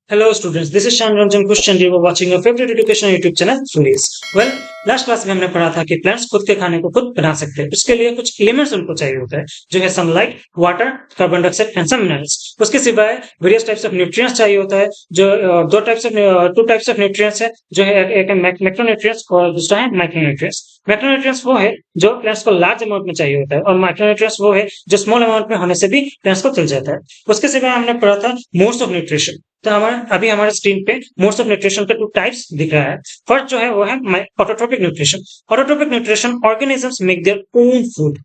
Hello students, this is Shan Ranjan Kushan. You are watching your favorite educational YouTube channel, Sunis. Well, last class में हमने पढ़ा था कि plants खुद के खाने को खुद बना सकते हैं। उसके लिए कुछ एलिमेंट्स उनको चाहिए होता है, जो है sunlight, water, carbon dioxide and some minerals. उसके सिवाय वेरियस टाइप्स ऑफ न्यूट्रिएंट्स चाहिए होता है, जो टू टाइप्स ऑफ न्यूट्रिएंट्स है, जो है एक है मैक्रोन्यूट्रिएंट्स और दूसरा है माइक्रोन्यूट्रिएंट्स। मैक्रोन्यूट्रिएंट्स वो है जो प्लांट्स को लार्ज अमाउंट में चाहिए होता है, और माइक्रोन्यूट्रिएंट्स वो है जो स्मॉल अमाउंट में होने से भी प्लांट्स को चल जाता है। उसके सिवाय हमने पढ़ा था मोड्स ऑफ न्यूट्रिशन। तो अभी हमारे स्क्रीन पे मोड्स ऑफ न्यूट्रिशन के टू टाइप्स दिख रहा है। फर्स्ट जो है वो है autotrophic nutrition. Autotrophic nutrition, organisms make their own food.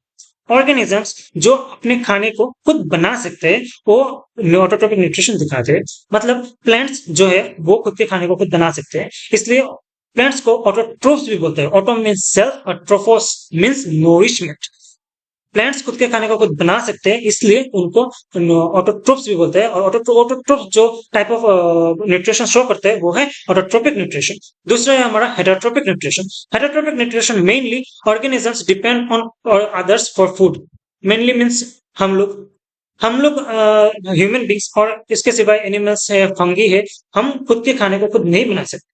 Organisms जो अपने खाने को खुद बना सकते हैं वो ऑटोट्रोपिक न्यूट्रिशन दिखाते हैं। मतलब प्लांट्स जो है वो खुद के खाने को खुद बना सकते हैं, इसलिए प्लांट्स को ऑटोट्रोफ्स भी बोलते हैं। ऑटो मीन्स सेल्फ और ट्रोफोस मीन्स नोरिशमेंट। प्लांट्स खुद के खाने को खुद बना सकते हैं, इसलिए उनको ऑटोट्रोप्स भी बोलते हैं। और ऑटोट्रोप्स जो टाइप ऑफ न्यूट्रिशन शो करते हैं वो है ऑटोट्रोपिक न्यूट्रिशन। दूसरा है हमारा heterotrophic nutrition. Heterotrophic nutrition mainly organisms depend on others for food. Mainly means हम लोग ह्यूमन बींग्स और इसके सिवाय एनिमल्स है, फंगी है, हम खुद के खाने को खुद नहीं बना सकते।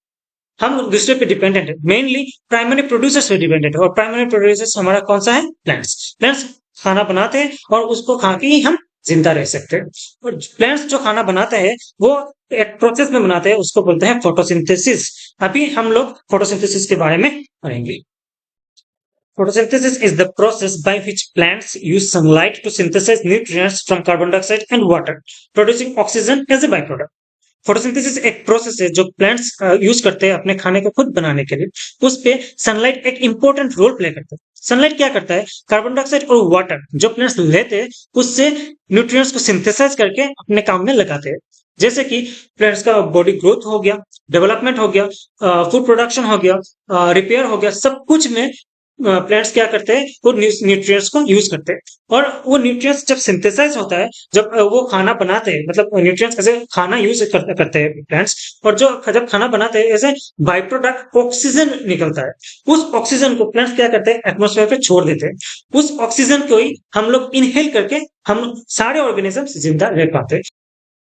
हम दूसरे पे डिपेंडेंट है, मेनली प्राइमरी प्रोड्यूसर्स पे डिपेंडेंट है। और प्राइमरी प्रोड्यूसर्स हमारा कौन सा है? प्लांट्स। प्लांट्स खाना बनाते हैं और उसको खा के ही हम जिंदा रह सकते हैं। और प्लांट्स जो खाना बनाते हैं वो एक प्रोसेस में बनाते हैं, उसको बोलते हैं फोटोसिंथेसिस। अभी हम लोग फोटोसिंथेसिस के बारे में पढ़ेंगे। Photosynthesis is the process by which plants use sunlight to synthesize nutrients from carbon dioxide and water, producing oxygen as a byproduct. Photosynthesis एक प्रोसेस है जो प्लांट्स यूज करते हैं अपने खाने को खुद बनाने के लिए। उस पे सनलाइट एक इंपॉर्टेंट रोल प्ले करता है। सनलाइट क्या करता है? कार्बन डाइऑक्साइड और वाटर जो प्लांट्स लेते हैं उससे न्यूट्रिएंट्स को सिंथेसाइज करके अपने काम में लगाते हैं। जैसे कि प्लांट्स का बॉडी ग्रोथ हो गया, डेवलपमेंट हो गया, फूड प्रोडक्शन हो गया, रिपेयर हो गया, सब कुछ में प्लांट्स क्या करते हैं? वो न्यूट्रिएंट्स को यूज करते हैं। और वो न्यूट्रिएंट्स जब सिंथेसाइज होता है, जब वो खाना बनाते हैं, मतलब न्यूट्रिएंट्स ऐसे खाना यूज करते हैं प्लांट्स, और जो जब खाना बनाते हैं ऐसे बाई प्रोडक्ट ऑक्सीजन निकलता है। उस ऑक्सीजन को प्लांट्स क्या करते हैं? एटमोस्फेयर पे छोड़ देते हैं। उस ऑक्सीजन को ही हम लोग इनहेल करके हम सारे ऑर्गेनिजम्स जिंदा रह पाते हैं।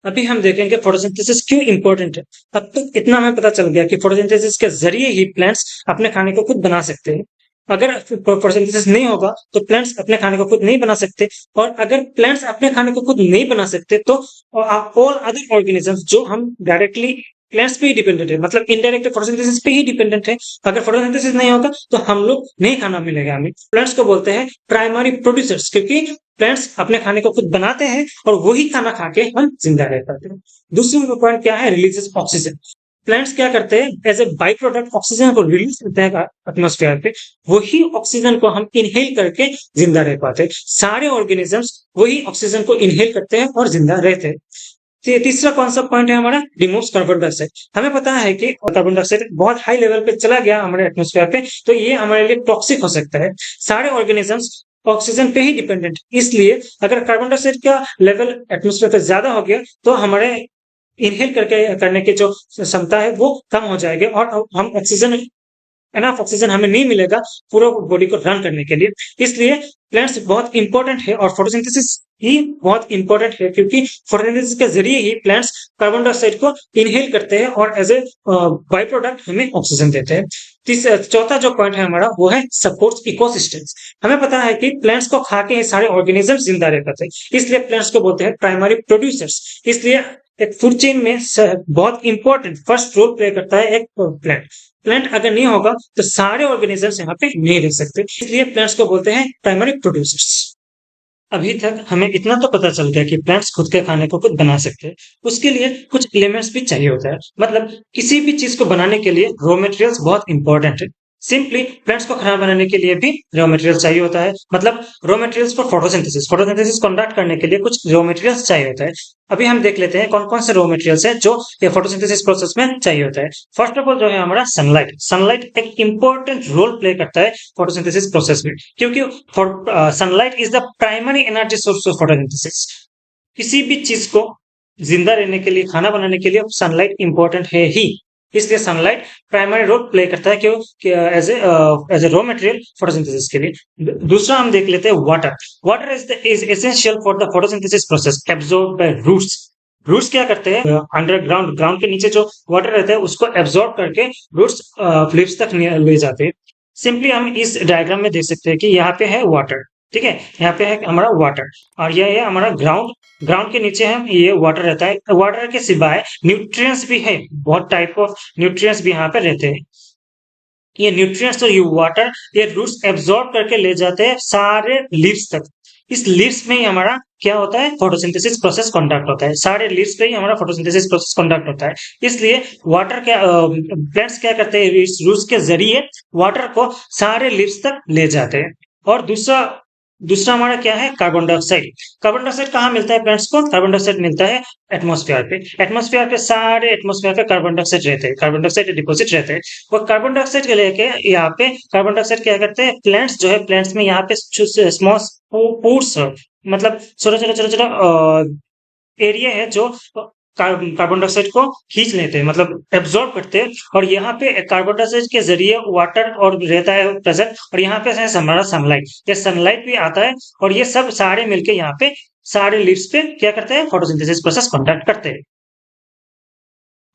अभी हम देखेंगे फोटोसिंथेसिस क्यों इंपॉर्टेंट है। अब तक इतना हमें पता चल गया कि फोटोसिंथेसिस के जरिए ही प्लांट्स अपने खाने को खुद बना सकते हैं। अगर फोटोसिंथेसिस नहीं होगा तो प्लांट्स अपने खाने को खुद नहीं बना सकते, और अगर प्लांट्स अपने खाने को खुद नहीं बना सकते तो ऑल अदर ऑर्गेनिजम्स जो हम डायरेक्टली प्लांट्स पे ही डिपेंडेंट है, मतलब इनडायरेक्ट फोटोसिंथेसिस पे ही डिपेंडेंट है। अगर फोटोसिंथेसिस नहीं होगा तो हम लोग नहीं खाना मिलेगा हमें। प्लांट्स को बोलते हैं प्राइमरी प्रोड्यूसर्स, क्योंकि प्लांट्स अपने खाने को खुद बनाते हैं और वही खाना खा के हम जिंदा रह पाते हैं। दूसरी पॉइंट क्या है? Releases oxygen. प्लांट्स क्या करते हैं? As a by product oxygen को रिलीज करते हैं एटमोस्फेयर पे, वही ऑक्सीजन को हम इनहेल करके जिंदा रह पाते हैं। सारे ऑर्गेनिजम्स वही ऑक्सीजन को इनहेल करते हैं और जिंदा रहते हैं। तीसरा कौन सा पॉइंट है हमारा? Removes carbon dioxide. हमें पता है कि कार्बन डाइऑक्साइड बहुत हाई लेवल पे चला गया हमारे एटमोस्फेयर पे, तो ये हमारे लिए टॉक्सिक हो सकता है। सारे ऑर्गेनिजम्स ऑक्सीजन पे ही डिपेंडेंट, इसलिए अगर कार्बन डाइऑक्साइड का लेवल एटमोस्फेयर पे ज्यादा हो गया तो हमारे इनहेल करने की जो क्षमता है वो कम हो जाएगी, और हम ऑक्सीजन एनफ ऑक्सीजन हमें नहीं मिलेगा पूरा बॉडी को रन करने के लिए। इसलिए प्लांट्स बहुत इंपॉर्टेंट है और फोटोसिंथेसिस ही बहुत इंपॉर्टेंट है, क्योंकि फोटोसिंथेसिस के जरिए ही प्लांट्स कार्बन डाइऑक्साइड को इनहेल करते हैं और एज ए बाई प्रोडक्ट हमें ऑक्सीजन देते हैं। चौथा जो पॉइंट है हमारा वो है सपोर्ट्स इकोसिस्टम्स। हमें पता है कि प्लांट्स को खा के सारे ऑर्गेनिजम्स जिंदा रह पाते हैं, इसलिए प्लांट्स को बोलते हैं प्राइमरी प्रोड्यूसर्स। इसलिए एक फूड चेन में बहुत इंपॉर्टेंट फर्स्ट रोल प्ले करता है एक प्लांट। प्लांट अगर नहीं होगा तो सारे ऑर्गेनिजम्स यहाँ पे नहीं रह सकते, इसलिए प्लांट्स को बोलते हैं प्राइमरी प्रोड्यूसर्स। अभी तक हमें इतना तो पता चल गया कि प्लांट्स खुद के खाने को खुद बना सकते हैं। उसके लिए कुछ एलिमेंट्स भी चाहिए होता है, मतलब किसी भी चीज को बनाने के लिए रॉ मटेरियल्स बहुत इंपॉर्टेंट है। सिंपली प्लांट्स को खाना बनाने के लिए भी रॉ मटेरियल्स चाहिए होता है, मतलब raw materials for photosynthesis conduct करने के लिए कुछ रॉ मटेरियल्स चाहिए होता है। अभी हम देख लेते हैं कौन कौन से रॉ मटेरियल्स है जो ये फोटोसिंथेसिस प्रोसेस में चाहिए होता है। फर्स्ट ऑफ ऑल जो है हमारा सनलाइट। सनलाइट एक इंपॉर्टेंट रोल प्ले करता है फोटोसिंथेसिस प्रोसेस में, क्योंकि sunlight is the primary energy source of photosynthesis. किसी भी चीज को जिंदा रहने के लिए, खाना बनाने के लिए सनलाइट इंपॉर्टेंट है ही, इसलिए सनलाइट प्राइमरी रोल प्ले करता है क्यों? As a raw material photosynthesis के लिए। दूसरा हम देख लेते हैं water. Water is essential for the photosynthesis process, absorb by roots. Roots क्या करते हैं, अंडरग्राउंड ग्राउंड के नीचे जो वाटर रहता है उसको एब्जॉर्ब करके रूट्स लीव्स तक ले जाते हैं। सिंपली हम इस डायग्राम में देख सकते हैं कि यहाँ पे है वाटर, ठीक है, यहाँ पे है हमारा वाटर और यह है हमारा ग्राउंड। ग्राउंड के नीचे हम ये वाटर रहता है। वाटर के सिवाय न्यूट्रिएंट्स भी है, बहुत टाइप ऑफ न्यूट्रिएंट्स भी यहाँ पे रहते हैं। ये न्यूट्रिएंट्स और ये वाटर ये रूट्स एब्जॉर्ब करके ले जाते हैं सारे लीव्स तक। इस लीव्स में ही हमारा क्या होता है, फोटोसिंथेसिस प्रोसेस कंडक्ट होता है। सारे लीव्स पे ही हमारा फोटोसिंथेसिस प्रोसेस कंडक्ट होता है। इसलिए वाटर क्या प्लांट्स क्या करते हैं, इस रूट्स के जरिए वाटर को सारे लीव्स तक ले जाते हैं। और दूसरा दूसरा हमारा क्या है, कार्बन डाइऑक्साइड। कार्बन डाइऑक्साइड कहाँ मिलता है प्लांट्स को, कार्बन डाइऑक्साइड मिलता है एटमॉस्फेयर पे। एटमॉस्फेयर पे सारे एटमॉस्फेयर पे कार्बन डाइऑक्साइड रहते हैं, कार्बन डाइऑक्साइड डिपोजिट रहते हैं। वो कार्बन डाइऑक्साइड के लेके यहाँ पे कार्बन डाइऑक्साइड क्या करते हैं, प्लांट्स जो है प्लांट्स में यहाँ पे स्मॉल पोर्स, मतलब छोटा छोटा छोटा छोटा एरिया है जो कार्बन डाइऑक्साइड को खींच लेते हैं, मतलब एब्जॉर्ब करते हैं। और यहाँ पे कार्बन डाइऑक्साइड के जरिए वाटर और रहता है प्रेजेंट। और यहाँ पे है हमारा सनलाइट, ये सनलाइट भी आता है और ये सब सारे मिलके यहाँ पे सारे लीव्स पे क्या करते हैं, फोटोसिंथेसिस प्रोसेस कंडक्ट करते हैं।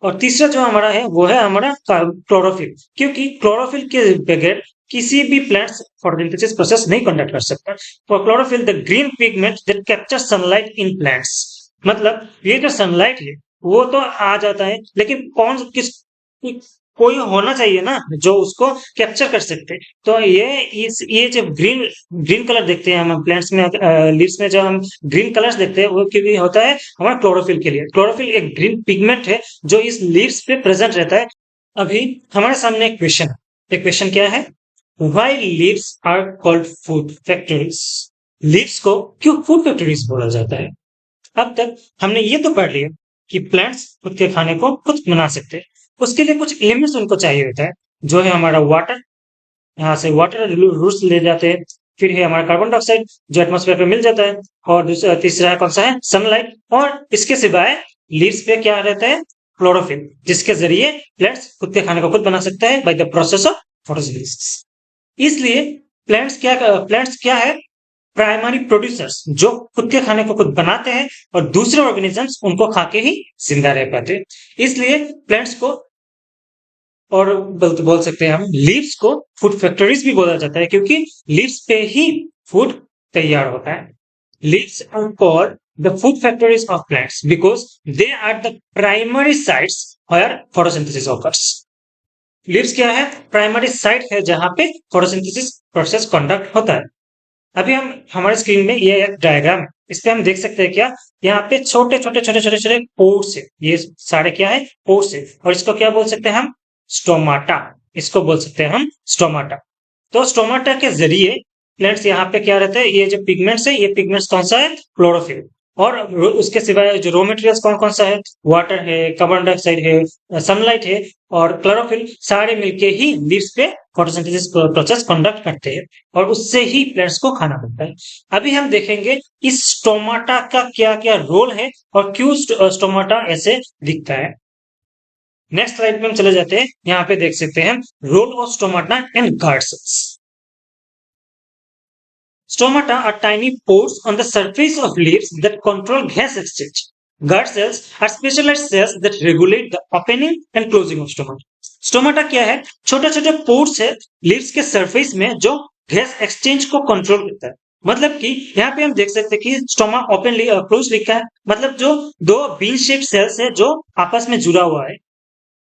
और तीसरा जो हमारा है वो है हमारा क्लोरोफिल, क्योंकि क्लोरोफिल के बगैर किसी भी प्लांट्स फोटोसिंथेसिस प्रोसेस नहीं कंडक्ट कर सकता। For chlorophyll the green pigment that capture sunlight in plants, मतलब ये जो सनलाइट है वो तो आ जाता है, लेकिन कौन किस कोई होना चाहिए ना जो उसको कैप्चर कर सकते। तो ये जो ग्रीन ग्रीन कलर देखते हैं हम प्लांट्स में, लीव्स में जो हम ग्रीन कलर्स देखते हैं वो क्योंकि होता है हमारा क्लोरोफिल के लिए। क्लोरोफिल एक ग्रीन पिगमेंट है जो इस लीव्स पे प्रेजेंट रहता है। अभी हमारे सामने एक क्वेश्चन है, एक क्वेश्चन क्या है, why leaves are called food factories. Leaves को क्यों फूड फैक्ट्रीज बोला जाता है। अब तक हमने ये तो पढ़ लिया कि प्लांट्स खुद के खाने को खुद बना सकते हैं। उसके लिए कुछ एलिमेंट्स उनको चाहिए होता है, जो है हमारा वाटर, यहाँ से वाटर रूट्स ले जाते हैं। फिर है हमारा कार्बन डाइऑक्साइड जो एटमॉस्फेयर पे मिल जाता है। और दूसरा तीसरा है कौन सा है, सनलाइट। और इसके सिवाय लीव्स पे क्या रहता है, क्लोरोफिल, जिसके जरिए प्लांट्स खुद के खाने को खुद बना सकता है by the process of photosynthesis. इसलिए प्लांट्स क्या है, प्राइमरी प्रोड्यूसर्स, जो खुद के खाने को खुद बनाते हैं और दूसरे ऑर्गेनिजम्स उनको खा के ही जिंदा रह पाते हैं। इसलिए प्लांट्स को और बोल सकते हैं हम लीव्स को फूड फैक्ट्रीज भी बोला जाता है, क्योंकि लीव्स पे ही फूड तैयार होता है। Leaves are called the food factories of plants because they are the primary sites where photosynthesis occurs. Leaves क्या है, प्राइमरी साइट है जहां पे फोटोसिंथेसिस प्रोसेस कंडक्ट होता है। अभी हम हमारे स्क्रीन में ये एक डायग्राम है, इस पे हम देख सकते हैं क्या, यहाँ पे छोटे छोटे छोटे छोटे छोटे पोर्स है, ये सारे क्या है, पोर्स है। और इसको क्या बोल सकते हैं हम, स्टोमाटा, इसको बोल सकते हैं हम स्टोमाटा। तो स्टोमाटा के जरिए प्लांट्स यहाँ पे क्या रहते हैं, ये जो पिगमेंट्स है, ये पिगमेंट्स कौन सा है, क्लोरोफिल। और उसके सिवाय जो रॉ मटेरियल्स कौन कौन सा है, वाटर है, कार्बन डाइऑक्साइड है, सनलाइट है और क्लोरोफिल, सारे मिलके ही लीव्स पे फोटोसिंथेसिस प्रोसेस कंडक्ट करते हैं और उससे ही प्लांट्स को खाना मिलता है। अभी हम देखेंगे इस स्टोमाटा का क्या क्या रोल है और क्यों स्टोमाटा ऐसे दिखता है। नेक्स्ट स्लाइड में हम चले जाते हैं, यहाँ पे देख सकते हैं role of stomata and guard cells. Stomata are tiny pores on the surface of leaves that control gas exchange. Guard cells are specialized cells that regulate the opening and closing of stomata. Stomata क्या है, छोटे छोटे pores है leaves के surface में जो gas exchange को control करता है। मतलब कि यहाँ पे हम देख सकते हैं कि स्टोमा ओपन क्लोज लिखा है, मतलब जो दो बीन शेप सेल्स है जो आपस में जुड़ा हुआ है,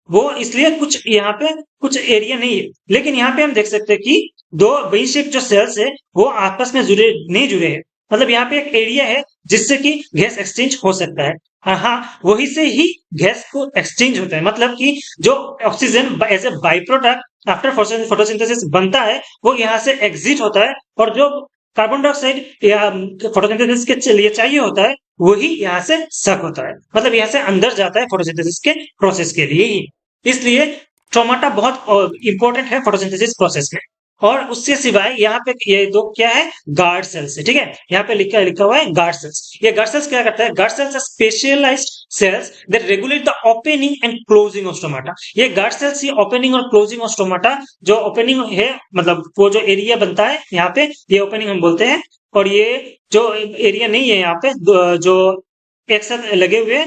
वो इसलिए कुछ यहाँ पे कुछ एरिया नहीं है। लेकिन यहाँ पे हम देख सकते हैं कि दो बी शेप जो सेल्स है वो आपस में नहीं जुड़े हैं, मतलब यहाँ पे एक एरिया है जिससे कि गैस एक्सचेंज हो सकता है। हाँ, वही से ही गैस को एक्सचेंज होता है, मतलब कि जो oxygen as a by product after photosynthesis बनता है वो यहाँ से एग्जिट होता है, और जो कार्बन डाइऑक्साइड या फोटोसिंथेसिस के लिए चाहिए होता है वही यहाँ से सक होता है, मतलब यहाँ से अंदर जाता है फोटोसिंथेसिस के प्रोसेस के लिए ही। इसलिए स्टोमाटा बहुत इंपॉर्टेंट है फोटोसिंथेसिस प्रोसेस में। और उससे सिवाय यहाँ पे ये दो क्या है, गार्ड सेल्स है, ठीक है, यहाँ पे लिखा हुआ है गार्ड सेल्स। ये गार्ड सेल्स क्या करता है, guard cells are specialised cells that regulate the opening and closing of stomata. ये गार्ड सेल्स ये ओपनिंग और क्लोजिंग ऑफ स्टोमाटा, जो ओपनिंग है मतलब वो जो एरिया बनता है यहाँ पे, ये ओपनिंग हम बोलते हैं। और ये जो एरिया नहीं है यहाँ पे जो एक साथ लगे हुए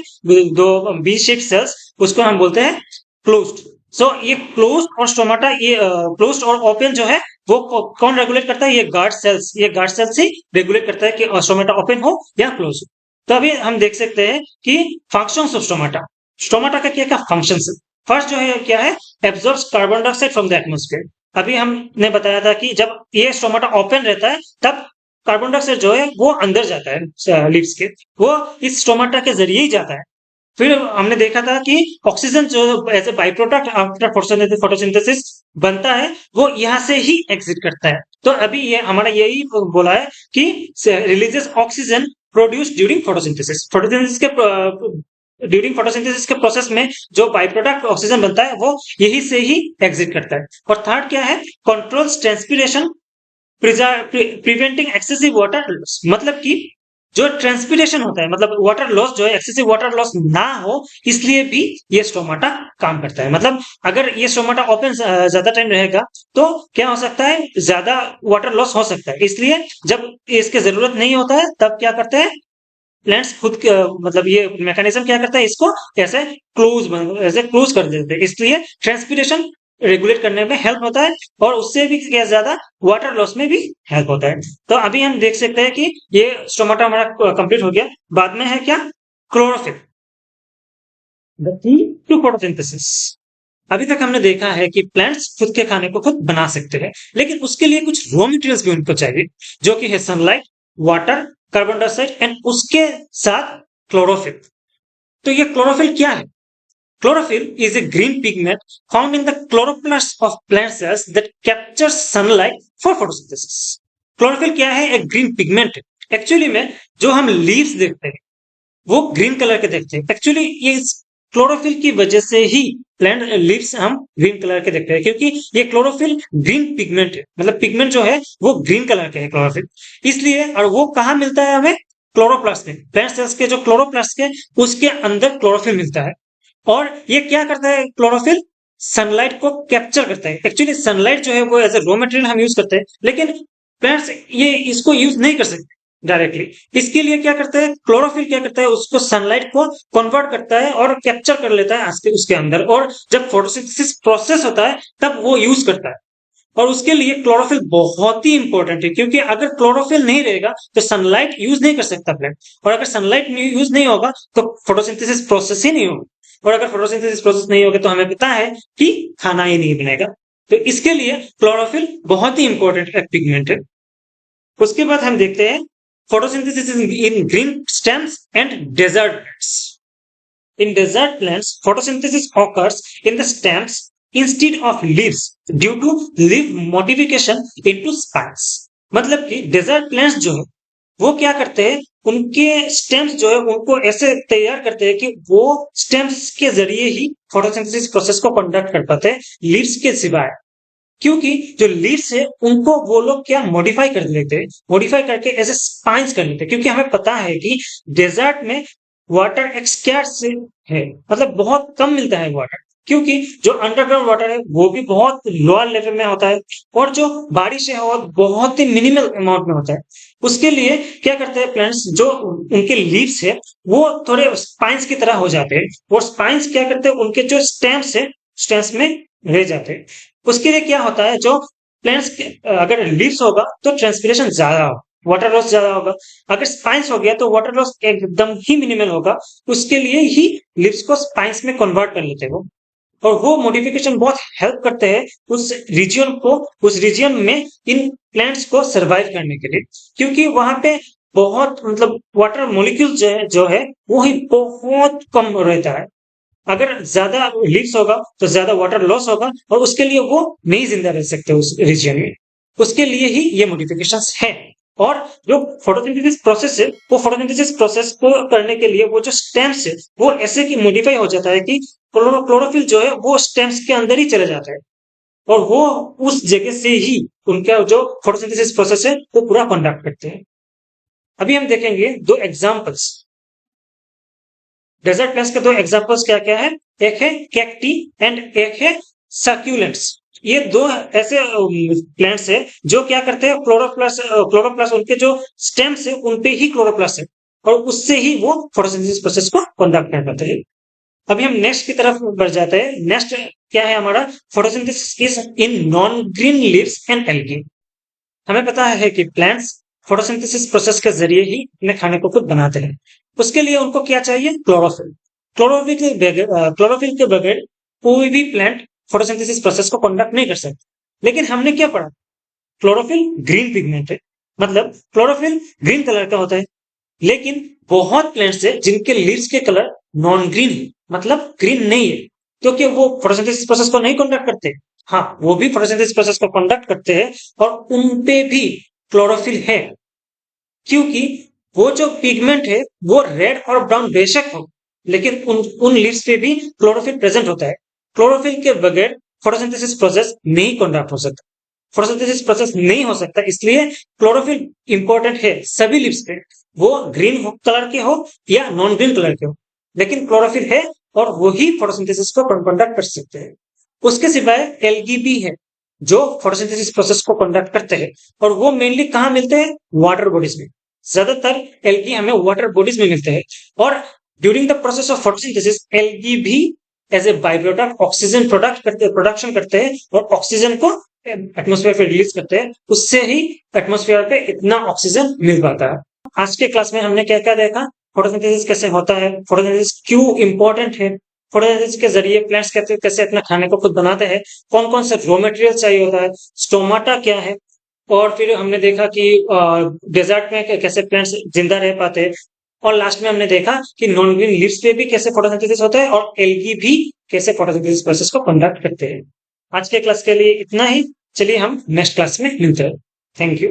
दो बी शेप सेल्स, उसको हम बोलते हैं क्लोज्ड। सो ये क्लोज्ड और स्टोमाटा, ये क्लोज्ड और ओपन जो है वो कौन रेगुलेट करता है? ये गार्ड सेल्स, ये गार्ड सेल्स ही रेगुलेट करता है कि स्टोमाटा ओपन हो या क्लोज हो। तो अभी हम देख सकते हैं कि फंक्शंस ऑफ स्टोमाटा, स्टोमाटा का क्या क्या फंक्शंस है। फर्स्ट जो है क्या है? Absorbs carbon dioxide from the atmosphere. अभी हमने बताया था कि जब ये स्टोमाटा ओपन रहता है तब कार्बन डाइऑक्साइड जो है वो अंदर जाता है लिप्स के, वो इस स्टोमाटा के जरिए ही जाता है। फिर हमने देखा था कि ऑक्सीजन जो as a by product after photosynthesis बनता है वो यहाँ से ही एग्जिट करता है। तो अभी ये हमारा यही बोला है कि releases oxygen produce during photosynthesis. Photosynthesis के ड्यूरिंग फोटोसिंथेसिस के प्रोसेस में जो बाई प्रोडक्ट ऑक्सीजन बनता है वो यही से ही एग्जिट करता है। और थर्ड क्या है? Controls transpiration preventing excessive water loss. मतलब कि जो ट्रांसपिरेशन होता है, मतलब वाटर लॉस जो है, एक्सेसिव वाटर लॉस ना हो, इसलिए भी ये स्टोमाटा काम करता है। मतलब अगर ये स्टोमाटा ओपन ज्यादा टाइम रहेगा तो क्या हो सकता है? ज्यादा वाटर लॉस हो सकता है। इसलिए जब इसके जरूरत नहीं होता है तब क्या करते हैं प्लांट्स खुद मतलब ये मैकेनिज्म क्या करता है? इसको ऐसे क्लोज कर देते हैं। इसलिए ट्रांसपिरेशन रेगुलेट करने में हेल्प होता है और उससे भी क्या ज्यादा वाटर लॉस में भी हेल्प होता है। तो अभी हम देख सकते हैं कि ये स्टोमाटा हमारा कंप्लीट हो गया। बाद में है क्या? Chlorophyll, the key to photosynthesis. अभी तक हमने देखा है कि प्लांट्स खुद के खाने को खुद बना सकते हैं, लेकिन उसके लिए कुछ रॉ मटेरियल्स भी उनको चाहिए, जो कि है sunlight, water, carbon dioxide and उसके साथ क्लोरोफिल। तो ये क्लोरोफिल क्या है? Chlorophyll is a green pigment found in the chloroplast of plant cells that captures sunlight for photosynthesis. Chlorophyll क्या है? एक ग्रीन पिगमेंट है। एक्चुअली में जो हम लीव्स देखते हैं वो ग्रीन कलर के देखते हैं। एक्चुअली ये क्लोरोफिल की वजह से ही प्लांट लीव्स हम ग्रीन कलर के देखते हैं, क्योंकि ये क्लोरोफिल ग्रीन पिगमेंट है। मतलब पिगमेंट जो है वो ग्रीन कलर के है क्लोरोफिल, इसलिए। और वो कहाँ मिलता है हमें? क्लोरोप्लास्ट में। प्लांट सेल्स के जो क्लोरोप्लास्ट के उसके अंदर क्लोरोफिल मिलता है। और ये क्या करता है क्लोरोफिल? सनलाइट को कैप्चर करता है। एक्चुअली सनलाइट जो है वो एज ए रॉ मटेरियल हम यूज करते हैं, लेकिन प्लांट्स ये इसको यूज नहीं कर सकते डायरेक्टली। इसके लिए क्या करता है क्लोरोफिल? क्या करता है? उसको सनलाइट को कन्वर्ट करता है और कैप्चर कर लेता है उसके अंदर, और जब फोटोसिंथेसिस प्रोसेस होता है तब वो यूज करता है। और उसके लिए क्लोरोफिल बहुत ही इंपॉर्टेंट है, क्योंकि अगर क्लोरोफिल नहीं रहेगा तो सनलाइट यूज नहीं कर सकता प्लांट, और अगर सनलाइट यूज नहीं होगा तो फोटोसिंथेसिस प्रोसेस ही नहीं होगा, और अगर फोटोसिंथेसिस प्रोसेस नहीं होगा तो हमें पता है कि खाना ही नहीं बनेगा। तो इसके लिए क्लोरोफिल बहुत ही इंपॉर्टेंट पिगमेंट है। उसके बाद हम देखते हैं photosynthesis in green stems and desert plants. In desert plants, photosynthesis occurs in the stems instead of leaves due to leaf modification into spines. मतलब कि डेजर्ट प्लांट्स जो है वो क्या करते हैं? उनके स्टेम्स जो है उनको ऐसे तैयार करते हैं कि वो स्टेम्स के जरिए ही फोटोसिंथेसिस प्रोसेस को कंडक्ट कर पाते हैं, लीव्स के सिवाय। क्योंकि जो लीव्स है उनको वो लोग क्या मॉडिफाई कर लेते हैं, मॉडिफाई करके ऐसे स्पाइंस कर लेते हैं। क्योंकि हमें पता है कि डेजर्ट में वाटर एक स्कैर्स है, मतलब बहुत कम मिलता है वाटर, क्योंकि जो अंडरग्राउंड वाटर है वो भी बहुत लोअर लेवल में होता है, और जो बारिश है वो बहुत ही मिनिमल अमाउंट में होता है। उसके लिए क्या करते हैं प्लांट्स, जो उनके लीव्स है वो थोड़े स्पाइंस की तरह हो जाते हैं, और स्पाइंस क्या करते हैं? उनके जो स्टेम्स है स्टेम्स में रह जाते हैं। उसके लिए क्या होता है? जो प्लांट्स अगर लीव्स होगा तो ट्रांसपिरेशन ज्यादा होगा, वाटर लॉस ज्यादा होगा। अगर स्पाइंस हो गया तो वाटर लॉस एकदम ही मिनिमल होगा। उसके लिए ही लीव्स को स्पाइंस में कन्वर्ट कर लेते हैं वो, और वो मॉडिफिकेशन बहुत हेल्प करते हैं उस रीजन को, उस रीजन में इन प्लांट्स को सरवाइव करने के लिए, क्योंकि वहां पे बहुत मतलब वाटर मोलिक्यूल जो है वो ही बहुत कम रहता है। अगर ज्यादा लीक्स होगा तो ज्यादा वाटर लॉस होगा, और उसके लिए वो नहीं जिंदा रह सकते उस रीजन में। उसके लिए ही ये मॉडिफिकेशंस है। और जो फोटोसिंथेसिस प्रोसेस है वो फोटोसिंथेसिस प्रोसेस को करने के लिए वो जो स्टेम्स है वो ऐसे की मॉडिफाई हो जाता है कि क्लोरोफिल जो है वो स्टेम्स के अंदर ही चले जाता है, और वो उस जगह से ही उनका जो फोटोसिंथेसिस प्रोसेस है वो पूरा कंडक्ट करते हैं। अभी हम देखेंगे दो एग्जांपल्स। डेजर्ट प्लांट्स के दो एग्जांपल्स क्या क्या है? एक है कैक्टी एंड एक है सक्यूलेंट्स। ये दो ऐसे प्लांट्स है जो क्या करते हैं क्लोरोप्लास्ट उनके जो स्टेम्स है उन पे ही क्लोरोप्लास्ट है, और उससे ही वो फोटोसिंथेसिस प्रोसेस को कंडक्ट कर पाते हैं। अभी हम नेक्स्ट की तरफ बढ़ जाते हैं। नेक्स्ट क्या है हमारा, photosynthesis is in non green leaves and algae. हमें पता है कि प्लांट्स फोटोसिंथेसिस प्रोसेस के जरिए ही अपने खाने को खुद बनाते हैं। उसके लिए उनको क्या चाहिए, क्लोरोफिल। क्लोरोफिल के बगैर कोई भी प्लांट फोटोसिंथेसिस प्रोसेस को कंडक्ट नहीं कर सकता। लेकिन हमने क्या पढ़ा, क्लोरोफिल ग्रीन पिगमेंट है, मतलब क्लोरोफिल ग्रीन कलर का होता है। लेकिन बहुत प्लांट्स है जिनके लीव्स के कलर नॉन ग्रीन है, मतलब ग्रीन नहीं है, क्योंकि वो फोटोसिंथेसिस प्रोसेस को नहीं कंडक्ट करते। हाँ, वो भी फोटोसिंथेसिस प्रोसेस को कंडक्ट करते हैं और उनपे भी क्लोरोफिल है, क्योंकि वो जो पिगमेंट है वो रेड और ब्राउन बेशक हो, लेकिन उन लीव्स पे भी क्लोरोफिल प्रेजेंट होता है। क्लोरोफिल के बगैर फोटोसिंथेसिस प्रोसेस नहीं कंडक्ट हो सकता, फोटोसिंथेसिस प्रोसेस नहीं हो सकता, इसलिए क्लोरोफिल इंपॉर्टेंट है सभी लीव्स पे, वो ग्रीन कलर के हो या नॉन ग्रीन कलर के हो, लेकिन क्लोरोफिल है और वही फोटोसिंथेसिस को कंडक्ट कर सकते हैं। उसके सिवाय एल्गी भी है जो फोटोसिंथेसिस प्रोसेस को कंडक्ट करते हैं, और वो मेनली कहाँ मिलते हैं, वाटर बॉडीज में। ज्यादातर एल्गी हमें वाटर बॉडीज में मिलते हैं, और during the process of photosynthesis algae भी as a by product oxygen production करते हैं और ऑक्सीजन को एटमोस्फेयर पे रिलीज करते हैं, उससे ही एटमोस्फेयर पे इतना ऑक्सीजन मिल पाता है। आज के क्लास में हमने क्या क्या देखा, फोटोसिंथेसिस कैसे होता है, फोटोसिंथेसिस क्यों इंपॉर्टेंट है, फोटोसिंथेसिस के जरिए प्लांट्स कैसे अपना खाने को खुद बनाते हैं, कौन कौन से रॉ मटेरियल चाहिए होता है, स्टोमाटा क्या है, और फिर हमने देखा कि डेजर्ट में कैसे प्लांट्स जिंदा रह पाते हैं, और लास्ट में हमने देखा कि नॉन ग्रीन लीव्स पे भी कैसे फोटोसिंथेसिस होता है और एल्गी भी कैसे फोटोसिंथेसिस प्रोसेस को कंडक्ट करते हैं। आज के क्लास के लिए इतना ही, चलिए हम नेक्स्ट क्लास में मिलते हैं। Thank you.